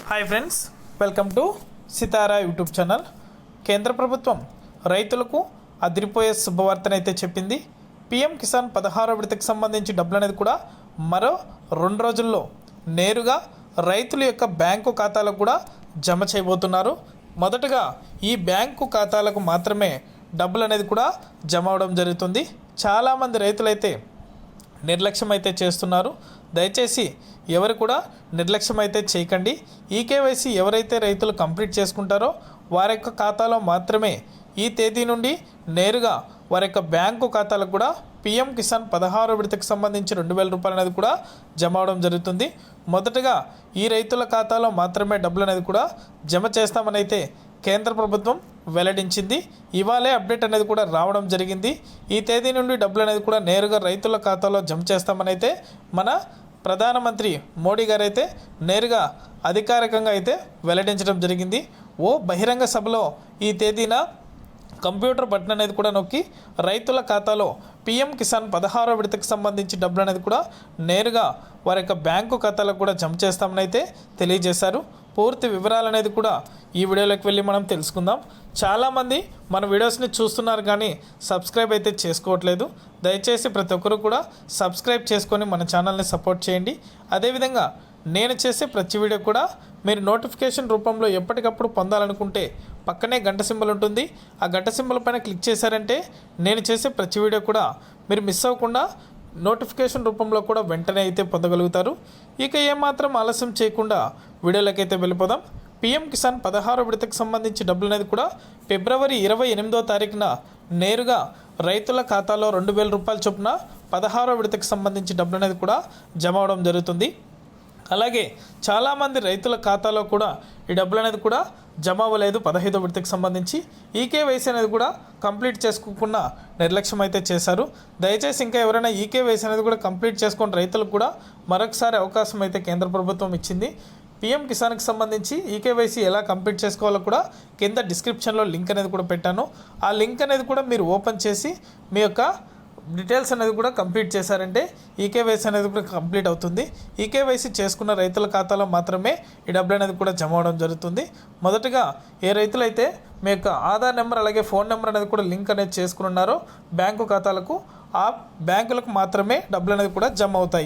Hi friends, welcome to Sitara YouTube channel. కేంద్ర ప్రభుత్వం రైతులకు అదిరిపోయే శుభవార్తనైతే చెప్పింది. పిఎం కిసాన్ 16వ విడతకు సంబంధించి డబ్బులు అనేది కూడా మరో 2 రోజుల్లో నేరుగా రైతుల యొక్క బ్యాంకు ఖాతాలకు కూడా జమ చేయబోతున్నారు. మొదటగా ఈ బ్యాంకు ఖాతాలకు మాత్రమే డబ్బులు అనేది కూడా జమ అవడం జరుగుతుంది. చాలామంది రైతులైతే నిర్లక్ష్యం అయితే చేస్తున్నారు. దయచేసి ఎవరు కూడా నిర్లక్ష్యం అయితే చేయకండి. ఈకేవైసీ ఎవరైతే రైతులు కంప్లీట్ చేసుకుంటారో వారి యొక్క ఖాతాలో మాత్రమే ఈ తేదీ నుండి నేరుగా వారి యొక్క బ్యాంకు ఖాతాలకు కూడా పిఎం కిసాన్ 16వ విడతకు సంబంధించి 2,000 రూపాయలు అనేది కూడా జమ అవడం జరుగుతుంది. మొదటగా ఈ రైతుల ఖాతాలో మాత్రమే డబ్బులు అనేది కూడా జమ చేస్తామని అయితే కేంద్ర ప్రభుత్వం వెల్లడించింది. ఇవాళే అప్డేట్ అనేది కూడా రావడం జరిగింది. ఈ తేదీ నుండి డబ్బులు అనేది కూడా నేరుగా రైతుల ఖాతాలో జమ చేస్తామని అయితే మన ప్రధానమంత్రి మోడీ గారు అయితే నేరుగా అధికారికంగా అయితే వెల్లడించడం జరిగింది. ఓ బహిరంగ సభలో ఈ తేదీన కంప్యూటర్ బటన్ అనేది కూడా నొక్కి రైతుల ఖాతాలో పిఎం కిసాన్ 16వ విడతకు సంబంధించి డబ్బులు అనేది కూడా నేరుగా వారి యొక్క బ్యాంకు ఖాతాలకు కూడా జమ చేస్తామని అయితే తెలియజేశారు. పూర్తి వివరాలు అనేది కూడా ఈ వీడియోలోకి వెళ్ళి మనం తెలుసుకుందాం. చాలామంది మన వీడియోస్ని చూస్తున్నారు కానీ సబ్స్క్రైబ్ అయితే చేసుకోవట్లేదు. దయచేసి ప్రతి ఒక్కరు కూడా సబ్స్క్రైబ్ చేసుకొని మన ఛానల్ని సపోర్ట్ చేయండి. అదేవిధంగా నేను చేసే ప్రతి వీడియో కూడా మీరు నోటిఫికేషన్ రూపంలో ఎప్పటికప్పుడు పొందాలనుకుంటే పక్కనే గంట సింబల్ ఉంటుంది. ఆ గంట సింబల్ పైన క్లిక్ చేశారంటే నేను చేసే ప్రతి వీడియో కూడా మీరు మిస్ అవ్వకుండా నోటిఫికేషన్ రూపంలో కూడా వెంటనే అయితే పొందగలుగుతారు. ఇక ఏమాత్రం ఆలస్యం చేయకుండా వీడియోలోకి అయితే వెళ్ళిపోదాం. పిఎం కిసాన్ 16వ విడతకు సంబంధించి డబ్బులు అనేది కూడా ఫిబ్రవరి 28వ తారీఖున నేరుగా రైతుల ఖాతాలో 2,000 రూపాయల చొప్పున 16వ విడతకు సంబంధించి డబ్బులు అనేది కూడా జమ అవడం జరుగుతుంది. అలాగే చాలామంది రైతుల ఖాతాలో కూడా ఈ డబ్బులు అనేది కూడా జమ అవ్వలేదు. 15వ విడతకు సంబంధించి ఈకేవైసీ అనేది కూడా కంప్లీట్ చేసుకోకుండా నిర్లక్ష్యం అయితే చేశారు. దయచేసి ఇంకా ఎవరైనా ఈకేవైసీ అనేది కూడా కంప్లీట్ చేసుకుని రైతులకు కూడా మరొకసారి అవకాశం అయితే కేంద్ర ప్రభుత్వం ఇచ్చింది. పిఎం కిసాన్కి సంబంధించి ఈకేవైసీ ఎలా కంప్లీట్ చేసుకోవాలో కూడా కింద డిస్క్రిప్షన్లో లింక్ అనేది కూడా పెట్టాను. ఆ లింక్ అనేది కూడా మీరు ఓపెన్ చేసి మీ యొక్క డీటెయిల్స్ అనేది కూడా కంప్లీట్ చేశారంటే ఈకేవైసీ అనేది కూడా కంప్లీట్ అవుతుంది. ఈకేవైసీ చేసుకున్న రైతుల ఖాతాలో మాత్రమే ఈ డబ్బులు అనేది కూడా జమ అవడం జరుగుతుంది. మొదటగా ఏ రైతులైతే మీ యొక్క ఆధార్ నెంబర్ అలాగే ఫోన్ నెంబర్ అనేది కూడా లింక్ అనేది చేసుకుని ఉన్నారో బ్యాంకు ఖాతాలకు, ఆ బ్యాంకులకు మాత్రమే డబ్బులు అనేది కూడా జమ అవుతాయి.